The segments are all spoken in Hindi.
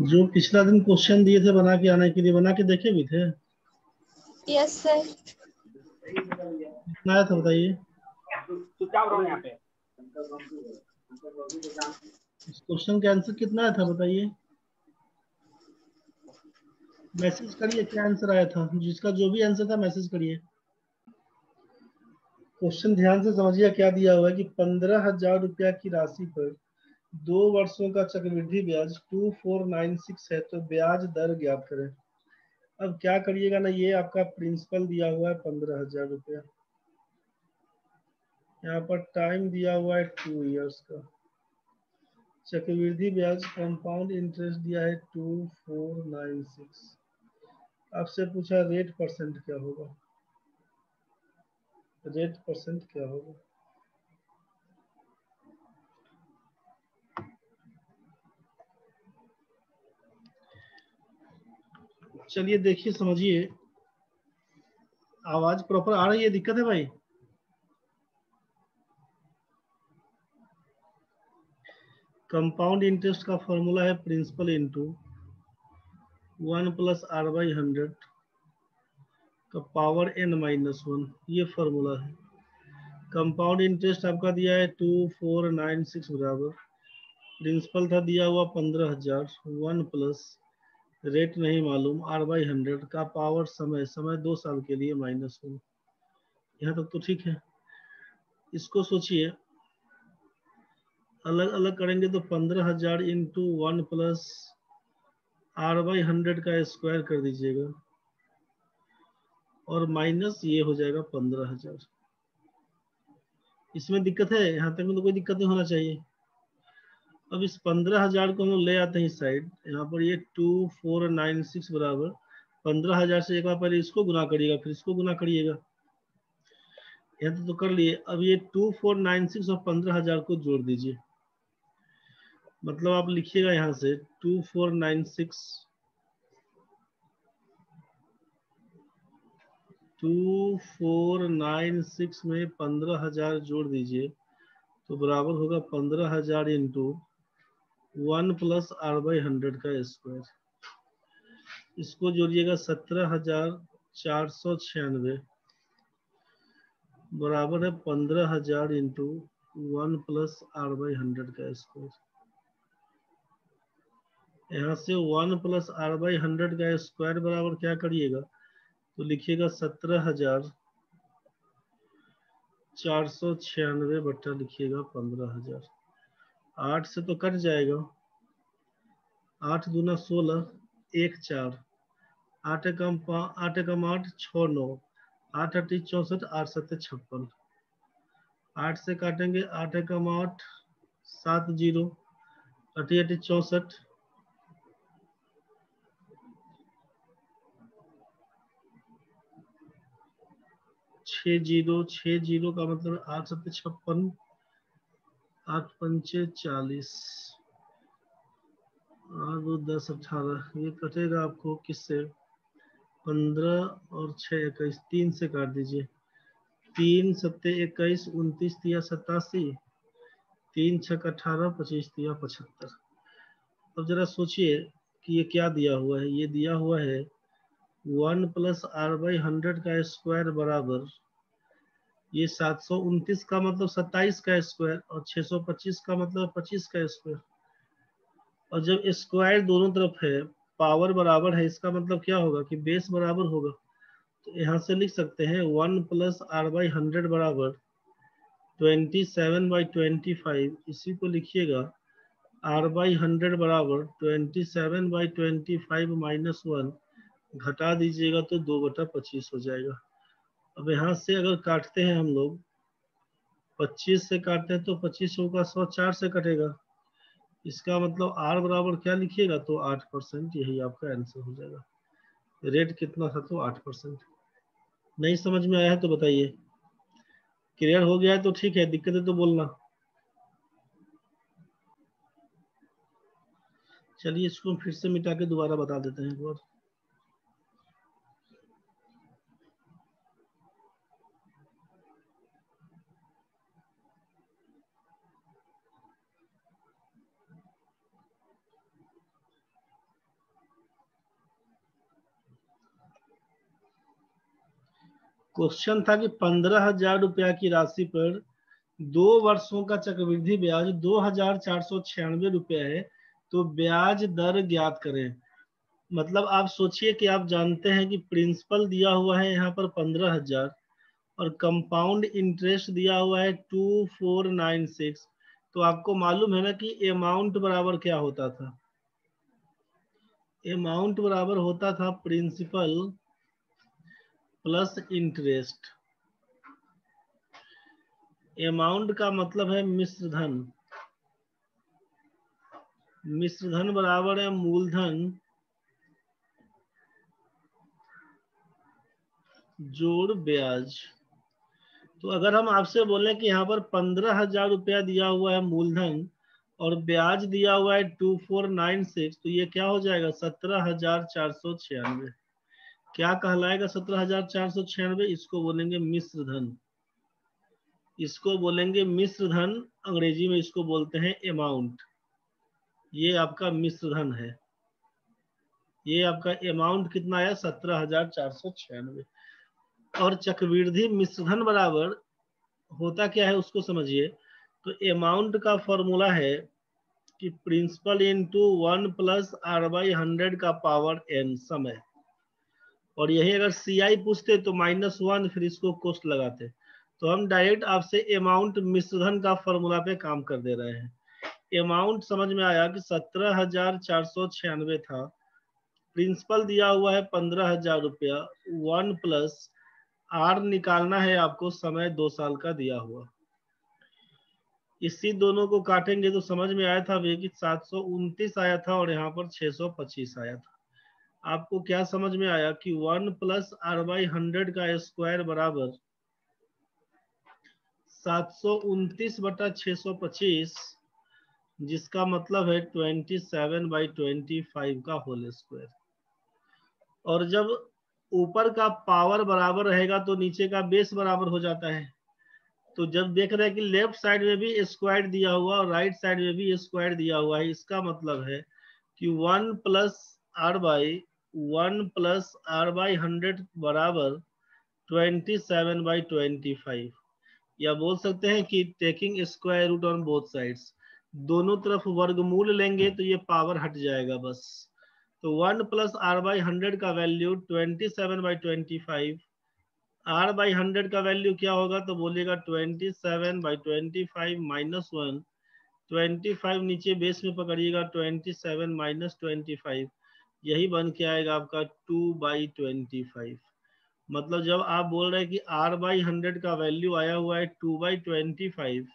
जो पिछला दिन क्वेश्चन दिए थे बना के आने के लिए, बना के देखे भी थे? Yes sir. कितना आया था बताइए। इस क्वेश्चन का आंसर कितना आया था बताइए। मैसेज करिए क्या आंसर आया था, जिसका जो भी आंसर था मैसेज करिए। क्वेश्चन ध्यान से समझिए क्या दिया हुआ है कि 15,000 रुपया की राशि पर 2 वर्षों का चक्रवृद्धि ब्याज 2496 है, तो ब्याज दर ज्ञात करें। अब क्या करिएगा ना, ये आपका प्रिंसिपल दिया हुआ है 15,000 रुपया, यहाँ पर टाइम दिया हुआ है 2 इयर्स का, चक्रवृद्धि ब्याज कंपाउंड इंटरेस्ट दिया है 2496। आपसे पूछा रेट परसेंट क्या होगा, रेट परसेंट क्या होगा। चलिए देखिए समझिए, आवाज प्रॉपर आ रही है, दिक्कत है भाई? कंपाउंड इंटरेस्ट का फॉर्मूला है प्रिंसिपल इंटू 1+r/100 का पावर n-1, ये फॉर्मूला है। कंपाउंड इंटरेस्ट आपका दिया है 2496 बराबर, प्रिंसिपल था दिया हुआ 15,000, 1 प्लस रेट नहीं मालूम r/100 का पावर समय, समय 2 साल के लिए -1। यहाँ तक तो ठीक है। इसको सोचिए, अलग अलग करेंगे तो 15,000 इंटू 1 प्लस r/100 का स्क्वायर कर दीजिएगा और माइनस ये हो जाएगा 15,000। इसमें दिक्कत है? यहाँ तक में तो कोई दिक्कत नहीं होना चाहिए। अब इस 15,000 को हम लोग ले आते हैं इस साइड, यहाँ पर ये 2496 बराबर 15,000 से एक बार पहले इसको गुना करिएगा, फिर इसको गुना करिएगा। यहाँ तो कर लिए। अब ये 2496 और 15,000 को जोड़ दीजिए, मतलब आप लिखिएगा यहाँ से 2496 2496 में 15,000 जोड़ दीजिए तो बराबर होगा 15,000 इंटू 1 प्लस r/100 का स्क्वायर। इसको जोड़िएगा 17,496 बराबर है 15,000 इंटू 1 प्लस r/100 का स्क्वायर। यहाँ से 1 प्लस r/100 का स्क्वायर बराबर क्या करिएगा, तो लिखिएगा 17,496 बट्टा लिखिएगा 15,000। 8 से तो कट जाएगा, 8 दूना 16, 1 4, 8 एकम 8 एकम 8 6 9, 8 अट्ठी 64, 8 सत्ते 56। 8 से काटेंगे, 8 एकम 8 7 0, अट्ठी अट्ठी 64, 6 0, 6 0 का मतलब 8 सत्ते 56, 8 पंचे 40, 8 2 10 18। ये कटेगा आपको किससे, 15 और 6 21, 3 से काट दीजिए। 3 सत्ते 21, 29 तिया 87, 3 छक 18, 25 तिया 75। अब जरा सोचिए कि ये क्या दिया हुआ है। ये दिया हुआ है 1 प्लस r/100 का स्क्वायर बराबर ये 729 का मतलब 27 का स्क्वायर और 625 का मतलब 25 का स्क्वायर। और जब स्क्वायर दोनों तरफ है, पावर बराबर है, इसका मतलब क्या होगा कि बेस बराबर होगा। तो यहाँ से लिख सकते हैं 1 प्लस r/100 बराबर 27/25। इसी को लिखिएगा r/100 बराबर 27/25 माइनस 1, घटा दीजिएगा तो 2/25 हो जाएगा। अब यहाँ से अगर काटते हैं हम लोग, 25 से काटते हैं तो 25 होगा 100, 4 से कटेगा। इसका मतलब r बराबर क्या लिखिएगा, तो 8%। यही आपका आंसर हो जाएगा। रेट कितना था, तो 8%। नहीं समझ में आया है तो बताइए, क्लियर हो गया है तो ठीक है, दिक्कत है तो बोलना। चलिए इसको फिर से मिटा के दोबारा बता देते हैं एक बार। क्वेश्चन था कि 15,000 रुपया की राशि पर 2 वर्षों का चक्रवृद्धि ब्याज 2,496 रुपया है, तो ब्याज दर ज्ञात करें। मतलब आप सोचिए कि आप जानते हैं कि प्रिंसिपल दिया हुआ है यहाँ पर 15,000 और कंपाउंड इंटरेस्ट दिया हुआ है 2496। तो आपको मालूम है ना कि अमाउंट बराबर क्या होता था? अमाउंट बराबर होता था प्रिंसिपल प्लस इंटरेस्ट। अमाउंट का मतलब है मिश्र धन। मिश्र धन बराबर है मूलधन जोड़ ब्याज। तो अगर हम आपसे बोले कि यहाँ पर 15,000 रुपया दिया हुआ है मूलधन और ब्याज दिया हुआ है 2496, तो ये क्या हो जाएगा? 17,496। क्या कहलाएगा 17,496? इसको बोलेंगे मिश्र धन। इसको बोलेंगे मिश्र धन, अंग्रेजी में इसको बोलते हैं अमाउंट। ये आपका मिश्र धन है। ये आपका अमाउंट कितना आया? 17,496। और चक्रवृद्धि मिश्र धन बराबर होता क्या है उसको समझिए। तो अमाउंट का फॉर्मूला है कि प्रिंसिपल इंटू 1 प्लस r/100 का पावर n समय। और यही अगर CI पूछते तो -1, फिर इसको कोष्ट लगाते। तो हम डायरेक्ट आपसे अमाउंट मिश्रधन का फॉर्मूला पे काम कर दे रहे हैं। अमाउंट समझ में आया कि 17,496 था। प्रिंसिपल दिया हुआ है 15,000 रुपया। 1 प्लस r निकालना है आपको, समय 2 साल का दिया हुआ। इसी दोनों को काटेंगे तो समझ में आया था वे कि 729 आया था और यहाँ पर 625 आया था। आपको क्या समझ में आया कि 1 प्लस r/100 का स्क्वायर बराबर 729/625, जिसका मतलब है 27/25 का होल स्क्वायर। और जब ऊपर का पावर बराबर रहेगा तो नीचे का बेस बराबर हो जाता है। तो जब देख रहे हैं कि लेफ्ट साइड में भी स्क्वायर दिया हुआ और राइट साइड में भी स्क्वायर दिया हुआ है, इसका मतलब है कि 1 प्लस r/100 बराबर 27/25। या बोल सकते हैं कि taking square root on both sides, दोनों तरफ वर्गमूल लेंगे तो ये पावर हट जाएगा बस। तो 1 प्लस r/100 का वैल्यू 27/25। r/100 का वैल्यू क्या होगा? तो बोलिएगा 27/25 -1। 25 नीचे बेस में पकड़िएगा, 27 माइनस 25, यही बन के आएगा आपका 2/25। मतलब जब आप बोल रहे हैं कि r/100 का वैल्यू आया हुआ है 2/25,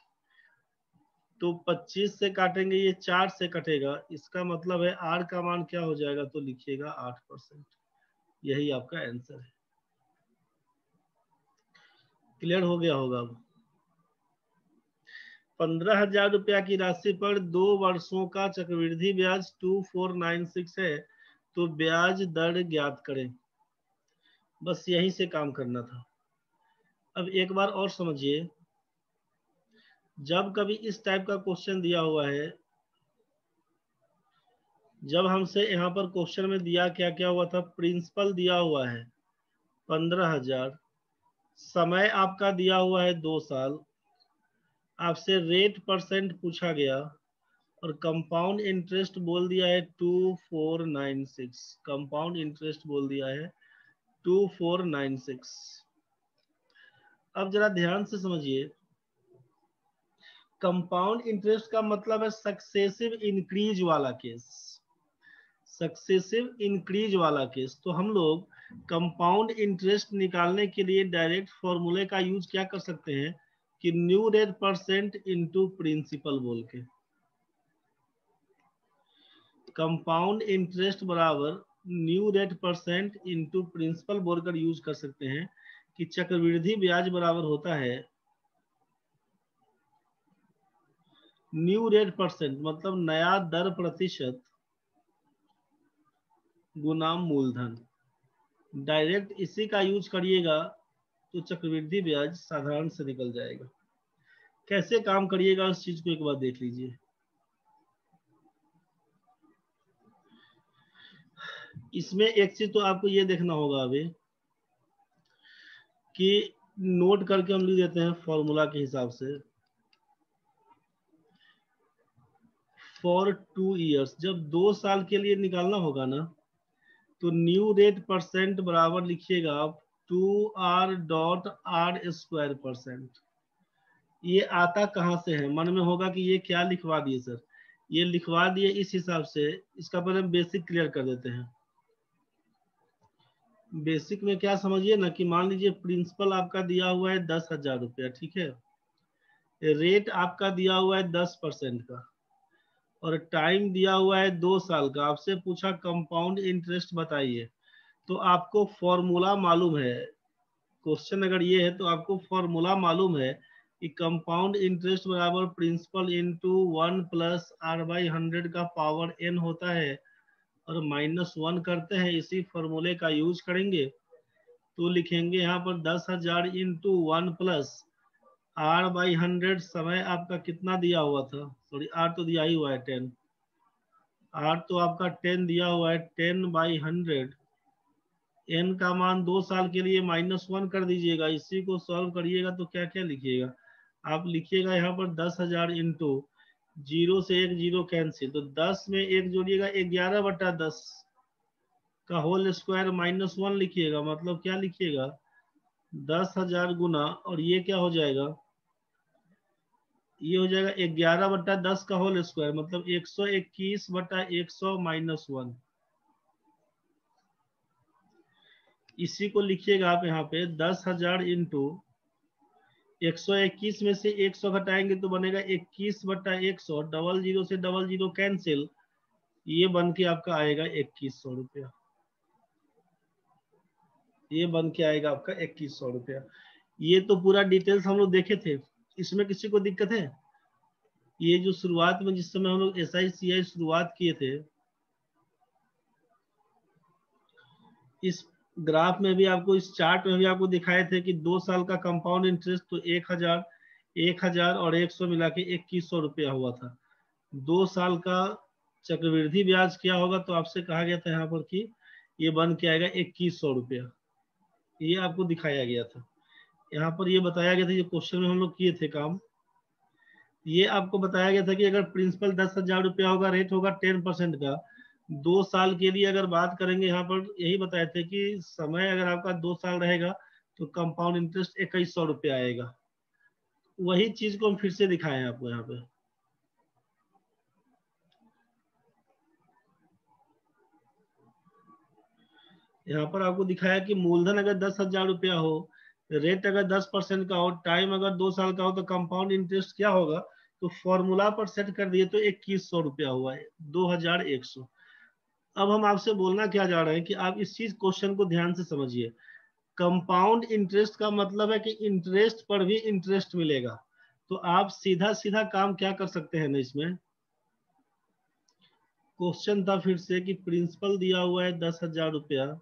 तो 25 से काटेंगे, ये 4 से कटेगा। इसका मतलब है r का मान क्या हो जाएगा? तो लिखिएगा 8%। यही आपका आंसर है। क्लियर हो गया होगा अब? 15,000 रुपया की राशि पर 2 वर्षों का चक्रवृद्धि ब्याज 2496 है, तो ब्याज दर ज्ञात करें। बस यहीं से काम करना था। अब एक बार और समझिए, जब कभी इस टाइप का क्वेश्चन दिया हुआ है, जब हमसे यहाँ पर क्वेश्चन में दिया क्या क्या हुआ था? प्रिंसिपल दिया हुआ है 15,000, समय आपका दिया हुआ है 2 साल, आपसे रेट परसेंट पूछा गया और कंपाउंड इंटरेस्ट बोल दिया है 2496। कंपाउंड इंटरेस्ट बोल दिया है 2496। अब जरा ध्यान से समझिए, कंपाउंड इंटरेस्ट का मतलब है सक्सेसिव इंक्रीज वाला केस। सक्सेसिव इंक्रीज वाला केस। तो हम लोग कंपाउंड इंटरेस्ट निकालने के लिए डायरेक्ट फॉर्मूले का यूज क्या कर सकते हैं कि new rate percent into principal बोल के। कंपाउंड इंटरेस्ट बराबर new rate percent into principal बोलकर यूज कर सकते हैं कि चक्रवृद्धि ब्याज बराबर होता है न्यू रेट परसेंट, मतलब नया दर प्रतिशत, गुना मूलधन। डायरेक्ट इसी का यूज करिएगा तो चक्रवृद्धि ब्याज साधारण से निकल जाएगा। कैसे काम करिएगा उस चीज को एक बार देख लीजिए। इसमें एक चीज तो आपको ये देखना होगा अभी कि नोट करके हम लिख देते हैं फॉर्मूला के हिसाब से। फॉर 2 ईयर्स, जब 2 साल के लिए निकालना होगा ना, तो न्यू रेट परसेंट बराबर लिखिएगा आप 2r.r²%। ये आता कहाँ से है? मन में होगा कि ये क्या लिखवा दिए सर। ये लिखवा दिए इस हिसाब से, इसका पहले बेसिक क्लियर कर देते हैं। बेसिक में क्या समझिए ना, कि मान लीजिए प्रिंसिपल आपका दिया हुआ है 10,000 रुपया, ठीक है। रेट आपका दिया हुआ है 10% का, और टाइम दिया हुआ है 2 साल का। आपसे पूछा कंपाउंड इंटरेस्ट बताइए, तो आपको फॉर्मूला मालूम है। क्वेश्चन अगर ये है तो आपको फॉर्मूला मालूम है कि कंपाउंड इंटरेस्ट बराबर प्रिंसिपल इंटू 1 प्लस r/100 का पावर n होता है, और -1 करते हैं। इसी फॉर्मूले का यूज करेंगे, तो लिखेंगे यहाँ पर 10,000 इंटू 1 प्लस r/100। समय आपका कितना दिया हुआ था? सॉरी, r तो दिया ही हुआ है 10। r तो आपका 10 दिया हुआ है, 10/100। n का मान 2 साल के लिए -1 कर दीजिएगा। इसी को सॉल्व करिएगा तो क्या क्या लिखिएगा आप? लिखिएगा यहाँ पर 10,000 इंटू, 0 से 1 0 कैंसिल, तो 10 में 1 जोड़िएगा 11/10 का होल स्क्वायर -1 लिखिएगा। मतलब क्या लिखिएगा? 10,000 गुना, और ये क्या हो जाएगा? ये हो जाएगा 11/10 का होल स्क्वायर, मतलब 121/100 -1। इसी को लिखिएगा आप यहाँ पे 10,000 इंटू 121 में से 100 घटाएंगे तो बनेगा 21/100। 00 से 00 कैंसिल, ये बन के आपका आएगा 2100 रुपया। ये बन के आएगा आपका 2100 रुपया। ये तो पूरा डिटेल्स हम लोग देखे थे, इसमें किसी को दिक्कत है? ये जो शुरुआत में जिस समय हम लोग SICI शुरुआत किए थे, इस ग्राफ में भी आपको, इस चार्ट में भी आपको दिखाए थे कि 2 साल का कंपाउंड इंटरेस्ट तो 1000 और 100 मिला के 2100 रुपया हुआ था। 2 साल का चक्रवृद्धि ब्याज क्या होगा, तो आपसे कहा गया था यहाँ पर कि ये बन के आएगा 2100 रुपया। ये आपको दिखाया गया था, यहाँ पर ये बताया गया था। ये क्वेश्चन में हम लोग किए थे काम। ये आपको बताया गया था कि अगर प्रिंसिपल 10,000 रुपया होगा, रेट होगा 10% का, 2 साल के लिए अगर बात करेंगे, यहाँ पर यही बताए थे कि समय अगर आपका 2 साल रहेगा तो कंपाउंड इंटरेस्ट 2100 रुपया आएगा। वही चीज को हम फिर से दिखाए हैं आपको यहाँ पे। यहाँ पर आपको दिखाया कि मूलधन अगर 10,000 रुपया हो, रेट अगर 10% का हो, टाइम अगर 2 साल का हो, तो कंपाउंड इंटरेस्ट क्या होगा? तो फॉर्मूला पर सेट कर दिए तो 2100 रुपया हुआ है, 2100। अब हम आपसे बोलना क्या जा रहे हैं कि आप इस चीज क्वेश्चन को ध्यान से समझिए। कंपाउंड इंटरेस्ट का मतलब है कि इंटरेस्ट पर भी इंटरेस्ट मिलेगा। तो आप सीधा सीधा काम क्या कर सकते हैं ना, इसमें क्वेश्चन था फिर से कि प्रिंसिपल दिया हुआ है 10,000 रुपया,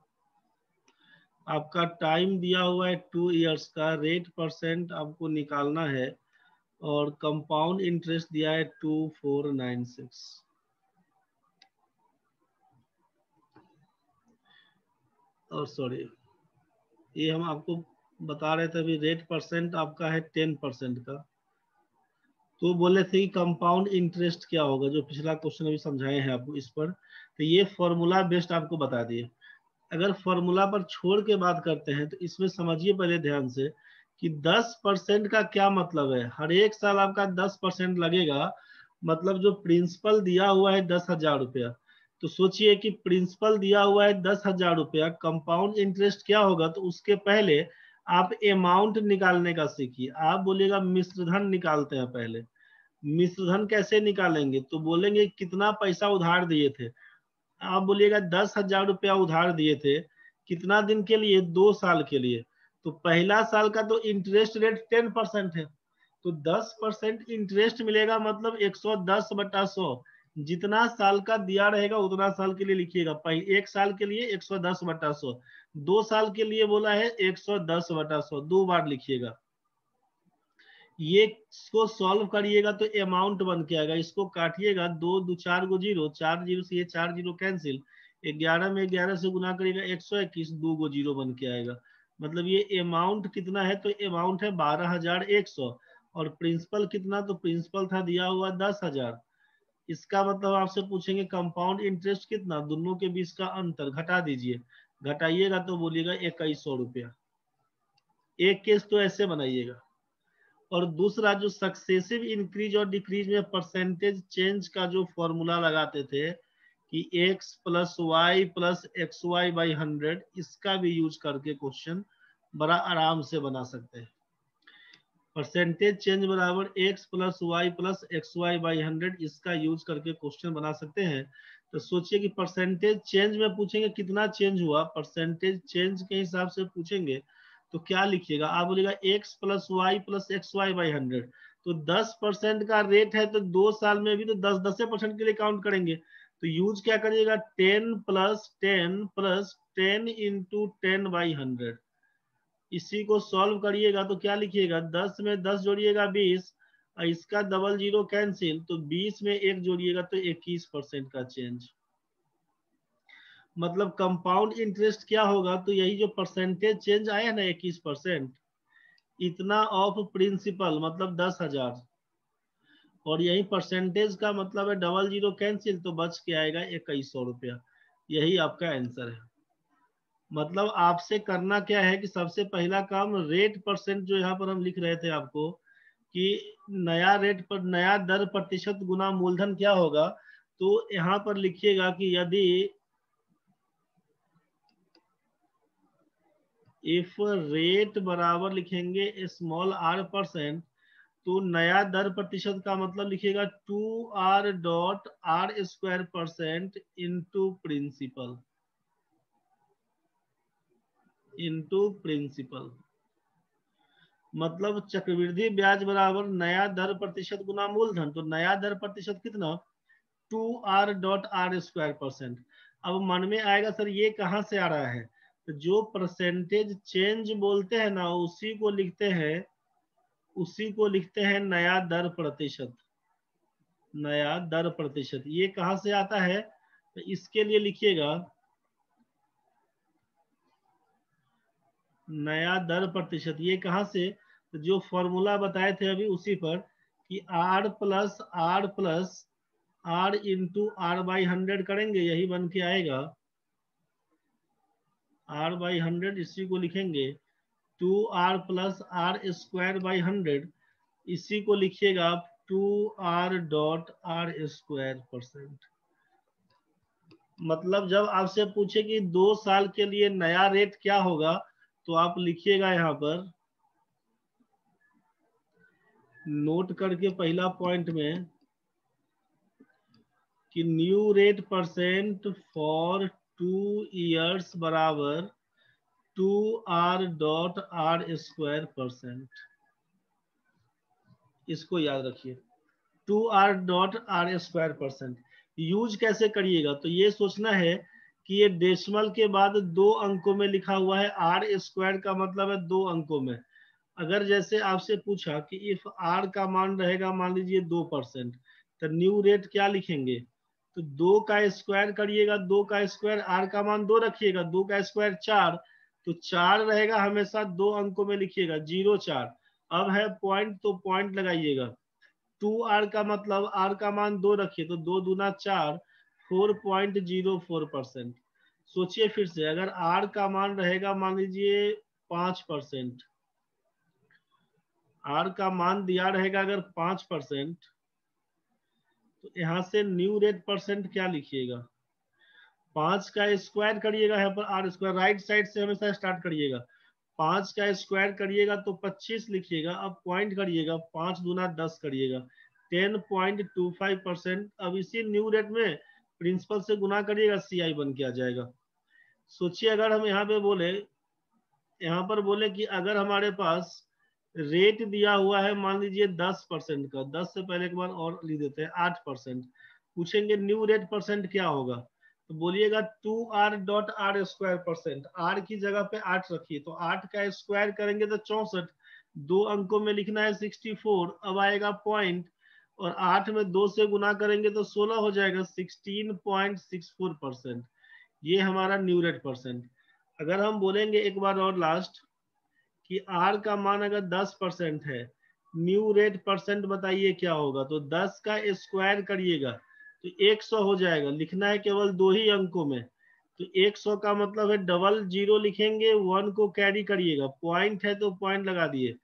आपका टाइम दिया हुआ है 2 इयर्स का, रेट परसेंट आपको निकालना है, और कंपाउंड इंटरेस्ट दिया है 2496। और सॉरी, ये हम आपको बता रहे थे अभी, रेट परसेंट आपका है 10% का। तो बोले थे कि कंपाउंड इंटरेस्ट क्या होगा, जो पिछला क्वेश्चन अभी समझाए हैं आपको इस पर। तो ये फॉर्मूला बेस्ड आपको बता दिए। अगर फॉर्मूला पर छोड़ के बात करते हैं, तो इसमें समझिए पहले ध्यान से कि 10% का क्या मतलब है। हर एक साल आपका 10% लगेगा। मतलब जो प्रिंसिपल दिया हुआ है 10,000 रुपया, तो सोचिए कि प्रिंसिपल दिया हुआ है 10,000 रुपया, कंपाउंड इंटरेस्ट क्या होगा, तो उसके पहले आप अमाउंट निकालने का सीखिए। आप बोलिएगा मिश्र धन निकालते हैं पहले। मिश्र धन कैसे निकालेंगे, तो बोलेंगे कितना पैसा उधार दिए थे। आप बोलिएगा 10,000 रुपया उधार दिए थे, कितना दिन के लिए? 2 साल के लिए। तो पहला साल का तो इंटरेस्ट रेट 10% है, तो 10% इंटरेस्ट मिलेगा, मतलब 110/100। जितना साल का दिया रहेगा उतना साल के लिए लिखिएगा। पहले 1 साल के लिए 110/100, 2 साल के लिए बोला है 110/100, 2 बार लिखिएगा। ये इसको सॉल्व करिएगा तो अमाउंट बन के आएगा। इसको काटिएगा, 2 2 4 गो 0, 4 0 से ये 4 0 कैंसिल, 11 में 11 से गुना करिएगा 121, 2 गो 0 बन के आएगा। मतलब ये अमाउंट कितना है, तो अमाउंट है 12,100 और प्रिंसिपल कितना, तो प्रिंसिपल था दिया हुआ 10,000। इसका मतलब आपसे पूछेंगे कंपाउंड इंटरेस्ट कितना, दोनों के बीच का अंतर घटा दीजिए, घटाइएगा तो बोलिएगा 2100 रुपया। एक केस तो ऐसे बनाइएगा। और दूसरा जो सक्सेसिव इंक्रीज और डिक्रीज में परसेंटेज चेंज का जो फॉर्मूला लगाते थे कि x plus Y plus X Y by 100, इसका भी यूज करके क्वेश्चन बड़ा आराम से बना सकते हैं। परसेंटेज चेंज बराबर x plus Y plus X Y by 100, इसका यूज करके क्वेश्चन बना सकते हैं। तो सोचिए कि परसेंटेज चेंज में पूछेंगे कितना चेंज हुआ, परसेंटेज चेंज के हिसाब से पूछेंगे तो क्या लिखिएगा, आप बोलिएगा x plus Y plus X Y by 100, तो 10% का रेट है तो 2 साल में भी तो 10% के लिए काउंट करेंगे। तो यूज क्या करिएगा, 10 इंटू 10/100। इसी को सॉल्व करिएगा तो क्या लिखिएगा, 10 में 10 जोड़िएगा 20, और इसका डबल जीरो कैंसिल, तो 20 में 1 जोड़िएगा तो 21% का चेंज। मतलब कंपाउंड इंटरेस्ट क्या होगा, तो यही जो परसेंटेज चेंज आया ना 21%, इतना ऑफ प्रिंसिपल मतलब 10,000, और यही परसेंटेज का मतलब है डबल जीरो कैंसिल, तो बच के आएगा 2100 रुपया। यही आपका आंसर है। मतलब आपसे करना क्या है कि सबसे पहला काम रेट परसेंट जो यहाँ पर हम लिख रहे थे आपको कि नया रेट पर नया दर प्रतिशत गुना मूलधन क्या होगा, तो यहाँ पर लिखिएगा कि यदि इफ रेट बराबर लिखेंगे स्मॉल r%, तो नया दर प्रतिशत का मतलब लिखिएगा 2r.r² इंटू प्रिंसिपल मतलब चक्रवृद्धि ब्याज बराबर नया दर प्रतिशत गुना मूलधन, तो नया दर प्रतिशत कितना, 2r.r²%। अब मन में आएगा सर ये कहाँ से आ रहा है, तो जो परसेंटेज चेंज बोलते हैं ना उसी को लिखते हैं नया दर प्रतिशत। नया दर प्रतिशत ये कहाँ से आता है, तो इसके लिए लिखिएगा नया दर प्रतिशत, ये कहां से, तो जो फॉर्मूला बताए थे अभी उसी पर कि r इंटू r/100 करेंगे, यही बन के आएगा r/100, इसी को लिखेंगे 2r प्लस r²/100, इसी को लिखिएगा आप 2r.r²%। मतलब जब आपसे पूछे कि 2 साल के लिए नया रेट क्या होगा, तो आप लिखिएगा यहाँ पर नोट करके पहला पॉइंट में कि new rate percent for 2 years बराबर 2r.r²%। इसको याद रखिए 2r.r²%। यूज कैसे करिएगा, तो ये सोचना है कि ये डेसिमल के बाद 2 अंकों में लिखा हुआ है, r² का मतलब है 2 अंकों में। अगर जैसे आपसे पूछा कि इफ r का मान रहेगा मान लीजिए 2%, तो न्यू रेट क्या लिखेंगे, तो 2 का स्क्वायर करिएगा, 2 का स्क्वायर, r का मान 2 रखिएगा, 2 का स्क्वायर 4, तो 4 रहेगा हमेशा 2 अंकों में लिखिएगा 0,4। अब है पॉइंट, तो पॉइंट लगाइएगा, 2r का मतलब r का मान 2 रखिए, तो 2 दूना 4, 4.04%। सोचिए फिर से, अगर r का मान रहेगा मान लीजिए 5%, r का मान दिया रहेगा अगर 5%, तो यहां से न्यू रेट परसेंट क्या लिखिएगा, 5 का स्क्वायर करिएगा, यहाँ पर r², राइट साइड से हमेशा स्टार्ट करिएगा, 5 का स्क्वायर करिएगा तो 25 लिखिएगा, अब पॉइंट करिएगा, 5 दूना 10 करिएगा, 10.25%। अब इसी न्यू रेट में प्रिंसिपल से गुना करिएगा, CI बन के आ जाएगा। सोचिए अगर हम यहाँ पर बोले कि अगर हमारे पास रेट दिया हुआ है मान लीजिए 10% का, 10 से पहले एक बार और लिख देते हैं 8%, पूछेंगे न्यू रेट परसेंट क्या होगा, तो बोलिएगा 2r.r²%। r की जगह पे 8 रखिए, तो 8 का स्क्वायर करेंगे तो 64, 2 अंकों में लिखना है 64, अब आएगा पॉइंट, और 8 में 2 से गुना करेंगे तो 16 हो जाएगा, 16.64%। ये हमारा न्यू रेट परसेंट। अगर हम बोलेंगे एक बार और लास्ट कि आर का मान अगर 10% है, न्यू रेट परसेंट बताइए क्या होगा, तो 10 का स्क्वायर करिएगा तो 100 हो जाएगा। लिखना है केवल 2 ही अंकों में, तो 100 का मतलब है डबल जीरो लिखेंगे, 1 को कैरी करिएगा, पॉइंट है तो पॉइंट लगा दिए।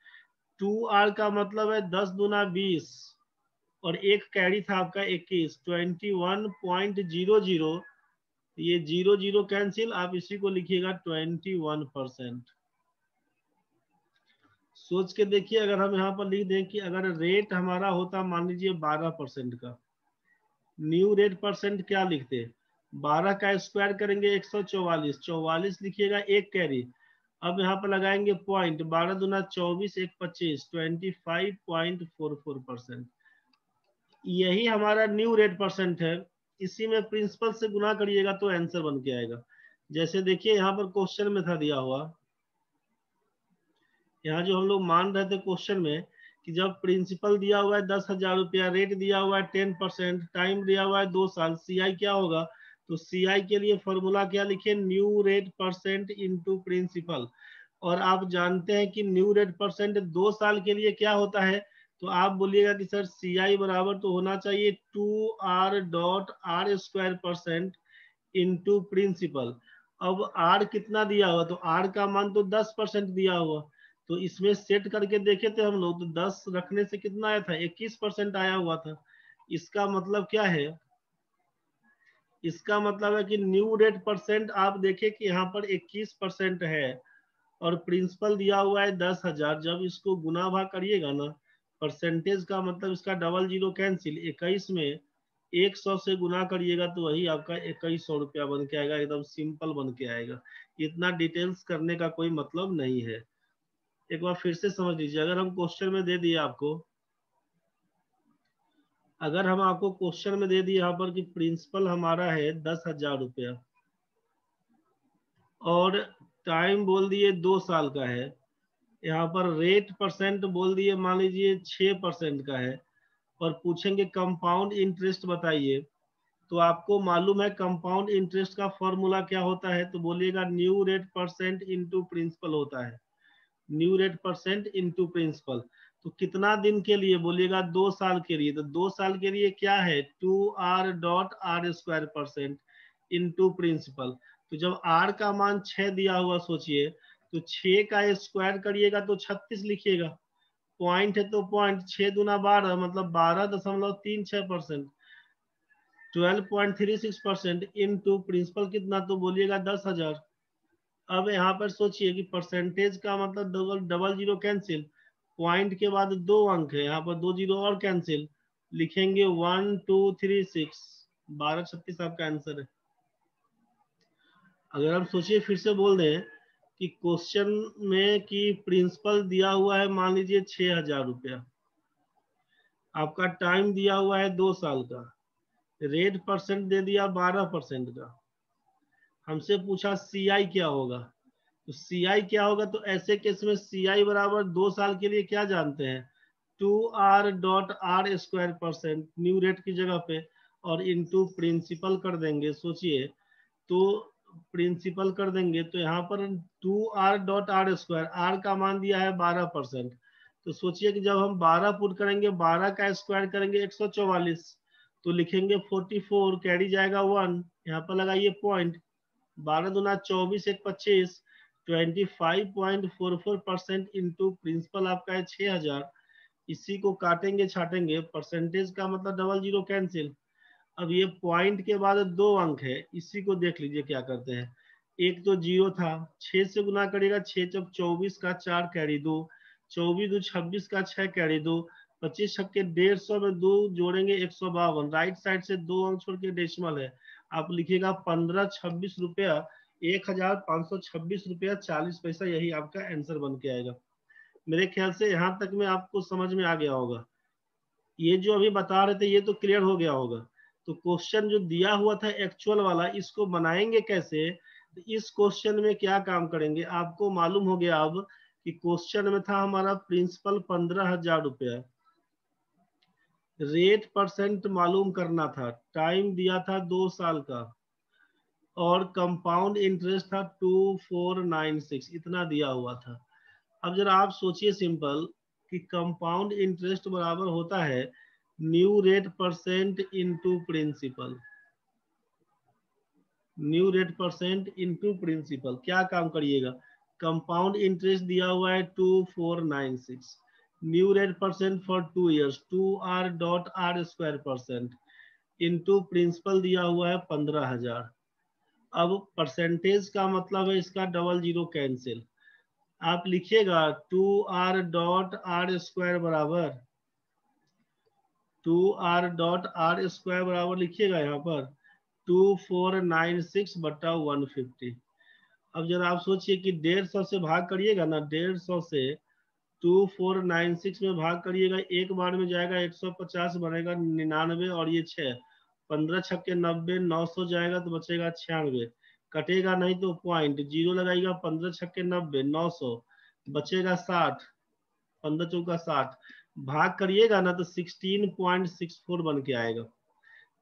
2r का मतलब है 10 दूना 20 और एक कैरी था आपका 21, 21.00। ये 00 कैंसिल, आप इसी को लिखिएगा 21%। सोच के देखिए, अगर हम यहाँ पर लिख दें कि अगर रेट हमारा होता मान लीजिए 12% का, न्यू रेट परसेंट क्या लिखते, 12 का स्क्वायर करेंगे 144, 44 लिखिएगा एक कैरी। अब यहाँ पर लगाएंगे पॉइंट, 12 दूना 24, एक 25, 25.44%। यही हमारा न्यू रेट परसेंट है। इसी में प्रिंसिपल से गुना करिएगा तो आंसर बन के आएगा। जैसे देखिए यहाँ पर क्वेश्चन में था दिया हुआ, यहाँ जो हम लोग मान रहे थे क्वेश्चन में कि जब प्रिंसिपल दिया हुआ है 10,000 रुपया, रेट दिया हुआ है 10%, टाइम दिया हुआ है 2 साल, सीआई क्या होगा, तो सीआई के लिए फॉर्मूला क्या लिखे, new rate percent into principal. और आप जानते हैं कि न्यू रेट परसेंट 2 साल के लिए क्या होता है, तो आप बोलिएगा कि सर सीआई बराबर तो होना चाहिए 2r.r² इंटू प्रिंसिपल। अब आर कितना दिया हुआ, तो आर का मान तो 10% दिया हुआ, तो इसमें सेट करके देखे थे हम लोग, तो 10 रखने से कितना आया था, 21% आया हुआ था। इसका मतलब क्या है, इसका मतलब है कि न्यू रेट परसेंट आप देखें कि यहाँ पर 21% है और प्रिंसिपल दिया हुआ है 10,000। जब इसको गुना भाग करिएगा ना, परसेंटेज का मतलब इसका डबल जीरो कैंसिल, 21 में 100 से गुना करिएगा तो वही आपका 2100 रुपया बन के आएगा, एकदम सिंपल बन के आएगा। इतना डिटेल्स करने का कोई मतलब नहीं है। एक बार फिर से समझ लीजिए, अगर हम क्वेश्चन में दे दिए आपको, अगर हम आपको क्वेश्चन में दे दिए यहाँ पर कि प्रिंसिपल हमारा है 10,000 रुपया और टाइम बोल दिए 2 साल का है, यहाँ पर रेट परसेंट बोल दिए मान लीजिए 6% का है, और पूछेंगे कंपाउंड इंटरेस्ट बताइए, तो आपको मालूम है कंपाउंड इंटरेस्ट का फॉर्मूला क्या होता है, तो बोलिएगा new rate percent into principal होता है, new rate percent into principal. तो कितना दिन के लिए, बोलिएगा 2 साल के लिए, तो 2 साल के लिए क्या है 2r.r² इंटू प्रिंसिपल। तो जब r का मान 6 दिया हुआ सोचिए, तो 6 का स्क्वायर करिएगा तो 36 लिखिएगा, पॉइंट है तो पॉइंट, 6 दूना 12 मतलब 12.36%, 12.36% इंटू प्रिंसिपल कितना, तो बोलिएगा 10,000। अब यहाँ पर सोचिए कि परसेंटेज का मतलब double double zero cancel, point के बाद 2 अंक है, यहाँ पर 2 जीरो और कैंसिल, लिखेंगे 1236, 1236 आपका आंसर है। अगर हम सोचिए फिर से बोल दें कि क्वेश्चन में कि प्रिंसिपल दिया हुआ है मान लीजिए 6,000 रुपया, आपका टाइम दिया हुआ है 2 साल का, रेट परसेंट दे दिया 12% का, हमसे पूछा सीआई क्या होगा, तो सीआई क्या होगा, तो ऐसे केस में सीआई बराबर 2 साल के लिए क्या जानते हैं, 2r.r² न्यू रेट की जगह पे, और इंटू प्रिंसिपल कर देंगे। सोचिए तो प्रिंसिपल कर देंगे तो यहाँ पर 2r.r², r का मान दिया है 12%, तो सोचिए कि जब हम 12 पुट करेंगे, 12 का स्क्वायर करेंगे 144, तो लिखेंगे 44, कैरी जाएगा 1, यहाँ पर लगाइए पॉइंट, 12 दूना 24, एक 25, 25.44% इंटू प्रिंसिपल आपका है 6,000। इसी को काटेंगे छाटेंगे, परसेंटेज का मतलब डबल जीरो कैंसिल। अब ये पॉइंट के बाद 2 अंक है, इसी को देख लीजिए क्या करते हैं, एक तो जीरो था, 6 से गुना करेगा, 6 जब 24 का 4 कैरी 2, 24 दो 26 का 6 कैरी 2, 25 छक्के 150 में 2 जोड़ेंगे 152, राइट साइड से 2 अंक छोड़ के डेसिमल है, आप लिखिएगा 1526 रुपया, 1,526 रुपया 40 पैसा, यही आपका आंसर बन के आएगा। मेरे ख्याल से यहाँ तक में आपको समझ में आ गया होगा, ये जो अभी बता रहे थे ये तो क्लियर हो गया होगा। तो क्वेश्चन जो दिया हुआ था एक्चुअल वाला, इसको बनाएंगे कैसे, तो इस क्वेश्चन में क्या काम करेंगे, आपको मालूम हो गया अब कि क्वेश्चन में था हमारा प्रिंसिपल 15,000 रुपया, रेट परसेंट मालूम करना था, टाइम दिया था 2 साल का, और कंपाउंड इंटरेस्ट था 2496, इतना दिया हुआ था। अब जरा आप सोचिए सिंपल कि कंपाउंड इंटरेस्ट बराबर होता है new rate percent into principal. New rate percent into principal, क्या काम करिएगा, कंपाउंड इंटरेस्ट दिया हुआ है 2496, new rate percent for 2 years 2r.r² into principal दिया हुआ है 15,000। अब परसेंटेज का मतलब है इसका डबल जीरो कैंसिल, आप लिखिएगा 2r.r² बराबर 2r.r² बराबर लिखिएगा यहाँ पर 2496 बटा 150। अब जरा आप सोचिए कि 150 से भाग करिएगा ना, 150 से 2496 में भाग करिएगा, एक बार में जाएगा 150 बनेगा 99 और ये 6, 15 छक्के 90, 900 जाएगा तो बचेगा 96, कटेगा नहीं तो पॉइंट जीरो लगाएगा, 15 छक्के 90, 900 बचेगा 60, 15 चौका 60, भाग करिएगा ना तो 16.64 बन के आएगा।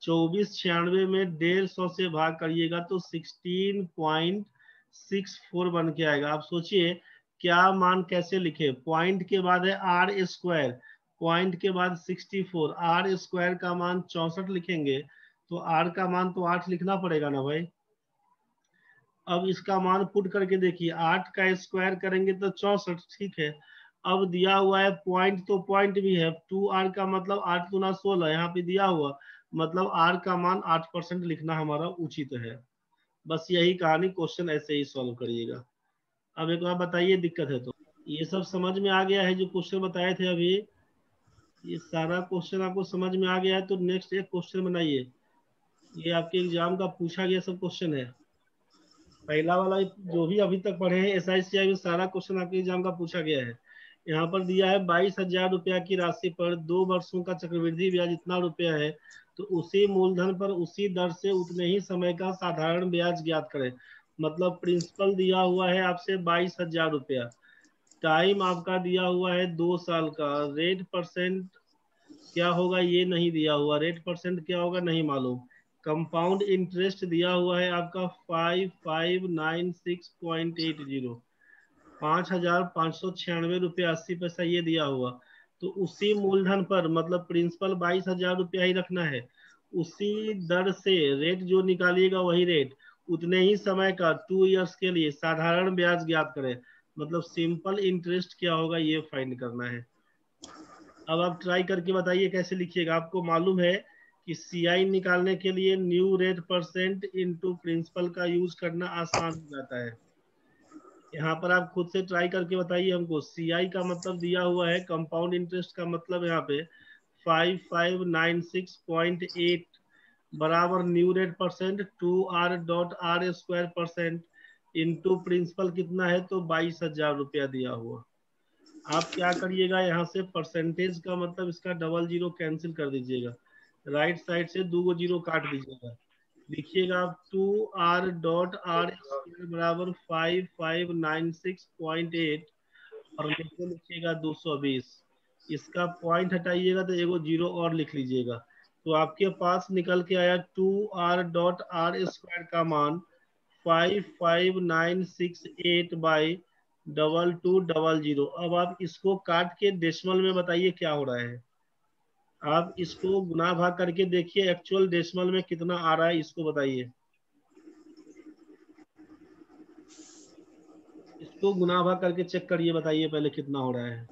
2496 में 150 से भाग करिएगा तो 16.64 बन के आएगा। आप सोचिए क्या मान कैसे लिखे, पॉइंट के बाद है r², पॉइंट के बाद 64, r² का मान 64 लिखेंगे तो r का मान तो 8 लिखना पड़ेगा ना भाई। अब इसका मान पुट करके देखिए, 8 का स्क्वायर करेंगे तो 64, ठीक है। अब दिया हुआ है पॉइंट, तो पॉइंट भी है 2r का मतलब 8 गुना 16 यहाँ पे दिया हुआ, मतलब r का मान 8% लिखना हमारा उचित है। बस यही कहानी, क्वेश्चन ऐसे ही सॉल्व करिएगा। अब एक बार बताइए दिक्कत है तो, ये सब समझ में आ गया है जो क्वेश्चन बताए थे अभी, ये सारा क्वेश्चन आपको समझ में आ गया है तो नेक्स्ट एक क्वेश्चन बनाइए, ये आपके एग्जाम का पूछा गया सब क्वेश्चन है। पहला वाला जो भी अभी तक पढ़े हैं SICI में सारा क्वेश्चन आपके एग्जाम का पूछा गया है। यहाँ पर दिया है 22,000 रुपया की राशि पर 2 वर्षों का चक्रवृद्धि ब्याज इतना रुपया है, तो उसी मूलधन पर उसी दर से उतने ही समय का साधारण ब्याज ज्ञात करें। मतलब प्रिंसिपल दिया हुआ है आपसे 22,000 रुपया, टाइम आपका दिया हुआ है 2 साल का, रेट परसेंट क्या होगा ये नहीं दिया हुआ, रेट परसेंट क्या होगा नहीं मालूम, कंपाउंड इंटरेस्ट दिया हुआ है आपका 5596.80, 5,596 रुपया 80 पैसा ये दिया हुआ। तो उसी मूलधन पर मतलब प्रिंसिपल 22,000 रुपया ही रखना है, उसी दर से रेट जो निकालिएगा वही रेट, उतने ही समय का 2 इयर्स के लिए साधारण ब्याज ज्ञात करें। मतलब सिंपल इंटरेस्ट क्या होगा ये फाइंड करना है। अब आप ट्राई करके बताइए कैसे लिखिएगा। आपको मालूम है कि CI निकालने के लिए new rate percent into principal का यूज करना आसान हो जाता है। यहाँ पर आप खुद से ट्राई करके बताइए हमको, CI का मतलब दिया हुआ है, कंपाउंड इंटरेस्ट का मतलब यहाँ पे 5596.8 बराबर new rate percent 2r.r² into principal कितना है तो 22,000 रुपया दिया हुआ। आप क्या करिएगा, यहाँ से परसेंटेज का मतलब इसका डबल जीरो कैंसिल कर दीजिएगा, राइट साइड से 2 जीरो काट दीजिएगा, लिखिएगा आप 2r.r² बराबर 5596.8 और नीचे लिखिएगा 220, इसका पॉइंट हटाइएगा तो एगो जीरो और लिख लीजिएगा, तो आपके पास निकल के आया 2r.r² का मान 5596.8/2200। अब आप इसको काट के डेसिमल में बताइए क्या हो रहा है, आप इसको गुना भाग करके देखिए एक्चुअल डेसिमल में कितना आ रहा है इसको बताइए, इसको गुना भाग करके चेक करिए, बताइए पहले कितना हो रहा है।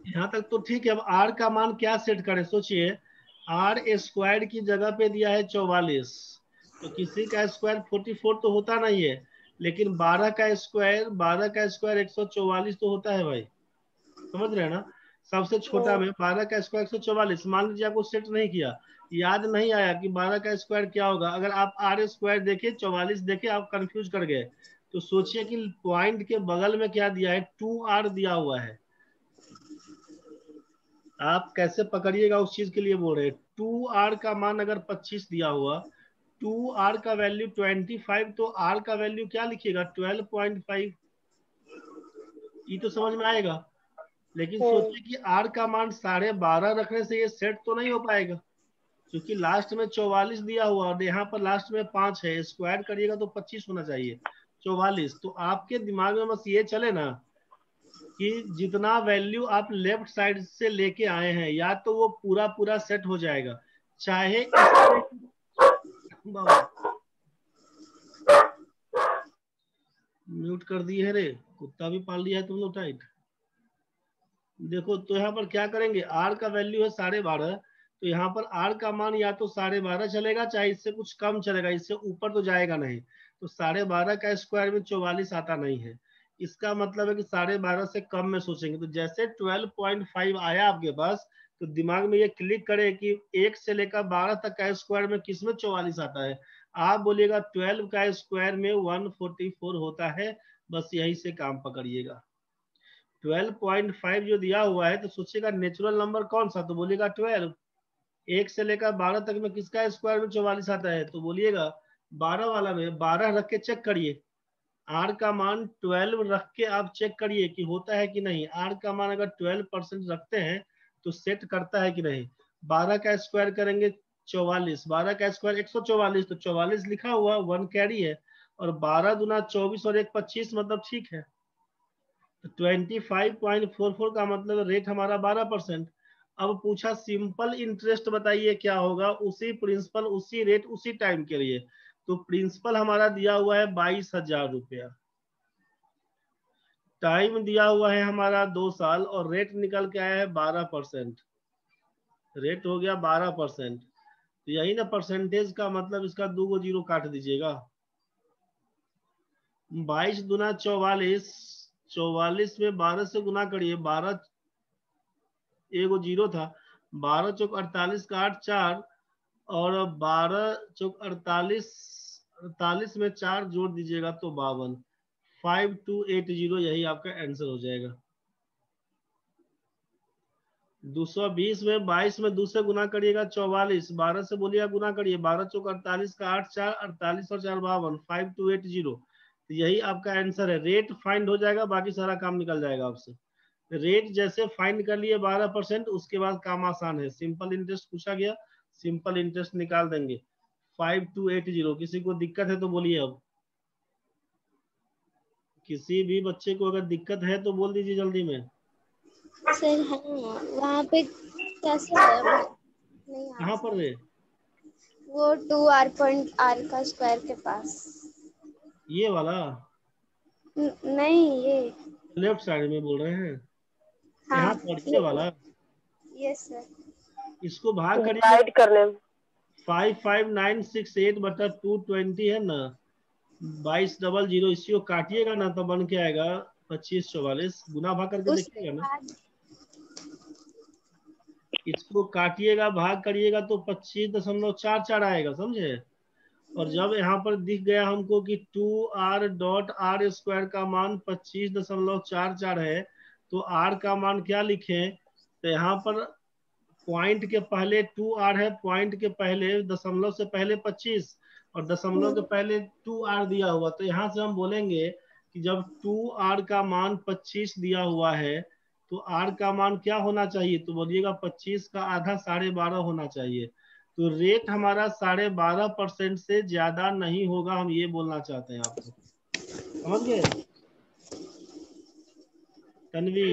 यहाँ तक तो ठीक है। अब आर का मान क्या सेट करें, सोचिए, r² की जगह पे दिया है 44, तो किसी का स्क्वायर 44 तो होता नहीं है, लेकिन 12 का स्क्वायर 144 तो होता है भाई, समझ रहे हैं ना। सबसे छोटा में 12 का स्क्वायर 144, मान लीजिए आपको सेट नहीं किया, याद नहीं आया कि 12 का स्क्वायर क्या होगा, अगर आप r² देखे 44 देखे आप कंफ्यूज कर गए, तो सोचिए कि पॉइंट के बगल में क्या दिया है 2r दिया हुआ है, आप कैसे पकड़िएगा उस चीज के लिए बोल रहे हैं। 2r का मान अगर 25 दिया हुआ, 2r का वैल्यू 25, तो r का वैल्यू क्या लिखिएगा 12.5, ये तो समझ में आएगा। लेकिन सोचिए कि r का मान 12.5 रखने से ये सेट तो नहीं हो पाएगा, क्योंकि लास्ट में 44 दिया हुआ और यहाँ पर लास्ट में 5 है, स्क्वायर करिएगा तो 25 होना चाहिए, 44। तो आपके दिमाग में बस ये चले ना कि जितना वैल्यू आप लेफ्ट साइड से लेके आए हैं या तो वो पूरा पूरा सेट हो जाएगा, चाहे म्यूट कर दिए है रे, कुत्ता भी पाल लिया है तुम लोग टाइट। देखो तो यहाँ पर क्या करेंगे, आर का वैल्यू है 12.5, तो यहाँ पर आर का मान या तो 12.5 चलेगा, चाहे इससे कुछ कम चलेगा, इससे ऊपर तो जाएगा नहीं। तो 12.5 का स्क्वायर में 44 आता नहीं है, इसका मतलब है कि 12.5 से कम में सोचेंगे। तो जैसे 12.5 आया आपके पास, तो दिमाग में ये क्लिक करे कि 1 से लेकर 12 तक का स्क्वायर में किसमें 44 आता है। आप बोलिएगा 12 का स्क्वायर में 144 होता है, बस यही से काम पकड़िएगा। 12.5 जो दिया हुआ है तो सोचिएगा नेचुरल नंबर कौन सा, तो बोलिएगा 12। 1 से लेकर 12 तक में किसका स्क्वायर में 44 आता है, तो बोलिएगा 12 वाला में 12 रख के चेक करिए, आर का मान 12 रख के आप चेक करिए कि होता है कि नहीं। आर का मान अगर 12% रखते हैं तो सेट करता है कि नहीं। 12 का स्क्वायर करेंगे 44, 12 का स्क्वायर 144, तो 44 लिखा हुआ 1 कैरी है, और 12 दूना 24 और 1 25, मतलब ठीक है। 25.44 का मतलब रेट हमारा 12%। अब पूछा सिंपल इंटरेस्ट बताइए क्या होगा, उसी प्रिंसिपल उसी रेट उसी टाइम के लिए। तो प्रिंसिपल हमारा दिया हुआ है 22,000 रुपया, टाइम दिया हुआ है हमारा 2 साल, और रेट निकल के आया है 12%। रेट हो गया 12%। तो यही ना परसेंटेज का मतलब, इसका 2 गो जीरो काट दीजिएगा। 22 दूना 44, 44 में 12 से गुना करिए, 12 एगो जीरो था, 12 चौक 48 का 8 4, और 12 चौक 48, 48 में 4 जोड़ दीजिएगा तो 52, 5280, यही आपका आंसर हो जाएगा। 220 में 22 में 2 से गुना करिएगा 44, 12 से बोलिएगा गुना करिए, 12 चौक 48 का 8 4, 48 और 4 52, 5280, तो यही आपका आंसर है। रेट फाइंड हो जाएगा, बाकी सारा काम निकल जाएगा आपसे। रेट जैसे फाइंड कर लिए 12%, उसके बाद काम आसान है, सिंपल इंटरेस्ट पूछा गया, सिंपल इंटरेस्ट निकाल देंगे 5280। किसी को दिक्कत है तो बोलिए। अब किसी भी बच्चे को अगर दिक्कत है तो बोल दीजिए जल्दी में। सर हाँ, वहाँ पे कैसे है नहीं आ कहाँ पर रे? वो 2r का स्क्वायर के पास। ये वाला नहीं ये लेफ्ट साइड में बोल रहे हैं, हाँ यहाँ पर ये वाला, यस सर। इसको भाग करिए, डिवाइड करने 55968 बटा 220 है ना, 2200, इसी को काटिएगा ना तो बन के आएगा 2544। गुना भाग करके उसके देखिएगा ना, बाद इसको काटिएगा भाग करिएगा तो 25.44 आएगा, समझे। और जब यहाँ पर दिख गया हमको कि 2r.r स्क्वायर का मान 25.44 है, तो r का मान क्या लिखें, तो यहाँ पर पॉइंट के पहले 2r है, पॉइंट के पहले दशमलव से पहले 25, और दशमलव के पहले 2r दिया हुआ, तो यहाँ से हम बोलेंगे कि जब 2r का मान 25 दिया हुआ है तो r का मान क्या होना चाहिए, तो बोलिएगा 25 का आधा 12.5 होना चाहिए। तो रेट हमारा 12.5% से ज्यादा नहीं होगा, हम ये बोलना चाहते हैं आपको, समझ गए तन्वी।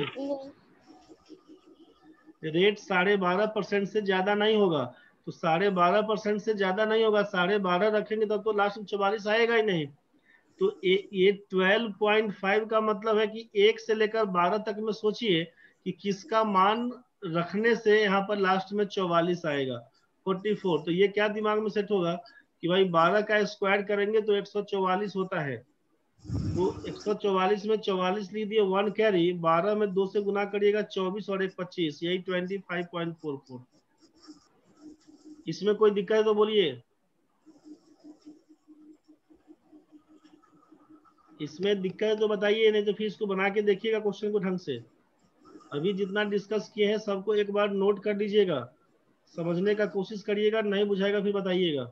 रेट 12.5% से ज्यादा नहीं होगा, तो 12.5% से ज्यादा नहीं होगा, 12.5 रखेंगे तब तो लास्ट में 44 आएगा ही नहीं। तो ये 12.5 का मतलब है कि 1 से लेकर 12 तक में सोचिए कि किसका मान रखने से यहाँ पर लास्ट में 44 आएगा, 44। तो ये क्या दिमाग में सेट होगा कि भाई 12 का स्क्वायर करेंगे तो 144 होता है, तो 144 में 44 लीजिए 1 कैरी, 12 में 2 से गुना करिएगा 24 और 1 25, यही 25.44। इसमें कोई दिक्कत है तो बोलिए। इसमें दिक्कत है तो बताइए, नहीं तो फिर इसको बना के देखिएगा क्वेश्चन को ढंग से। अभी जितना डिस्कस किए हैं सबको एक बार नोट कर लीजिएगा, समझने का कोशिश करिएगा, नहीं बुझाएगा फिर बताइएगा।